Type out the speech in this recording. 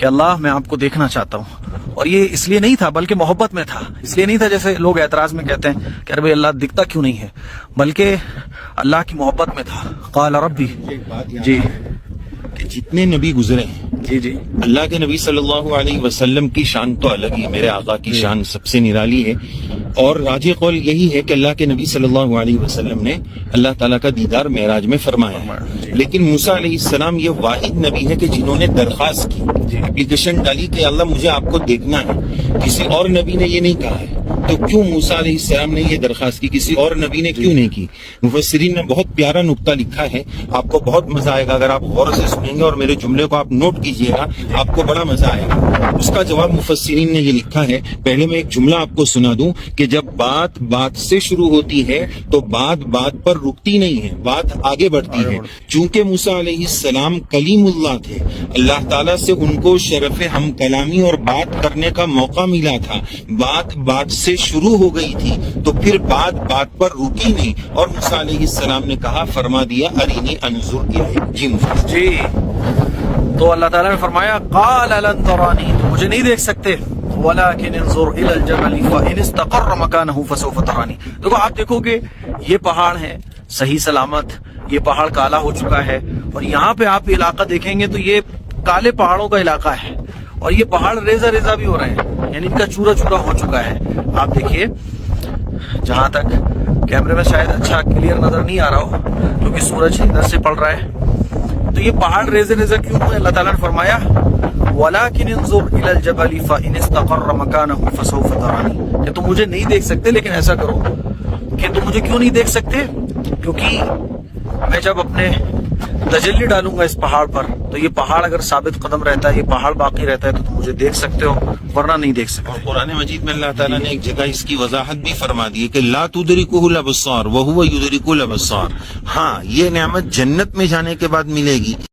کہ اللہ میں آپ کو دیکھنا چاہتا ہوں، اور یہ اس لیے نہیں تھا بلکہ محبت میں تھا، اس لیے نہیں تھا جیسے لوگ اعتراض میں کہتے ہیں کہ ارے بھائی اللہ دکھتا کیوں نہیں ہے، بلکہ اللہ کی محبت میں تھا۔ قال ربی، جی کہ جتنے نبی گزرے ہیں جی جی اللہ کے نبی صلی اللہ علیہ وسلم کی شان تو الگ ہی، میرے آقا کی شان سب سے نرالی ہے، اور راجح قول یہی ہے کہ اللہ کے نبی صلی اللہ علیہ وسلم نے اللہ تعالیٰ کا دیدار معراج میں فرمایا ہے۔ لیکن موسیٰ علیہ السلام یہ واحد نبی ہے کہ جنہوں نے درخواست کی، اپلیکیشن ڈالی کہ اللہ مجھے آپ کو دیکھنا ہے، کسی اور نبی نے یہ نہیں کہا ہے، تو کیوں موسیٰ علیہ السلام نے یہ درخواست کی، کسی اور نبی نے کیوں نہیں کی؟ مفسرین نے بہت پیارا نقطہ لکھا ہے، آپ کو بہت مزہ آئے گا اگر آپ غور سے سنیں گے اور میرے جملے کو آپ نوٹ کیجئے گا، آپ کو بڑا مزہ آئے گا۔ اس کا جواب مفسرین نے یہ لکھا ہے، پہلے میں ایک جملہ آپ کو سنا دوں کہ جب بات سے شروع ہوتی ہے تو بات پر رکتی نہیں ہے، بات آگے بڑھتی ہے۔ چونکہ موسیٰ علیہ السلام کلیم اللہ تھے، اللہ تعالیٰ سے ان کو شرف ہم کلامی اور بات کرنے کا موقع ملا تھا، بات سے شروع ہو گئی تھی، تو پھر بات پر رکی نہیں، اور موسیٰ علیہ السلام نے کہا، فرما دیا ارینی انظر الیک۔ جی مفتی جی، تو اللہ تعالیٰ نے فرمایا قال لن ترانی، تو مجھے نہیں دیکھ سکتے، ولكن انظر الى الجبل فان استقر مكانه فسوف ترانی۔ دیکھو آپ دیکھو کہ یہ پہاڑ ہے صحیح سلامت، یہ پہاڑ کالا ہو چکا ہے، اور یہاں پہ آپ علاقہ دیکھیں گے تو یہ کالے پہاڑوں کا علاقہ ہے، اور یہ پہاڑ ریزہ ریزہ بھی ہو رہے ہیں، یعنی ان کا چورا چورا ہو چکا ہے۔ آپ دیکھیے، جہاں تک کیمرے میں شاید اچھا کلیئر نظر نہیں آ رہا ہو کیونکہ سورج ادھر سے پڑ رہا ہے، تو یہ پہاڑ ریزے ریزے کیوں ہوئے؟ اللہ تعالیٰ نے فرمایا وَلَكِنِ انظُرْ إِلَى الْجَبَلِ فَإِنِ اسْتَقَرَّ مَكَانَهُ فَسَوْفَ تَرَانِي، کہ تم مجھے نہیں دیکھ سکتے، لیکن ایسا کرو کہ تم مجھے کیوں نہیں دیکھ سکتے؟ کیونکہ میں جب اپنے تجلی ڈالوں گا اس پہاڑ پر تو یہ پہاڑ اگر ثابت قدم رہتا ہے، یہ پہاڑ باقی رہتا ہے، تو تم مجھے دیکھ سکتے ہو، ورنہ نہیں دیکھ سکتے۔ اور قرآن مجید میں اللہ تعالیٰ نے ایک جگہ اس کی وضاحت بھی فرما دی ہے کہ لا تدرکہ الابصار وہو یدرک الابصار۔ ہاں، یہ نعمت جنت میں جانے کے بعد ملے گی۔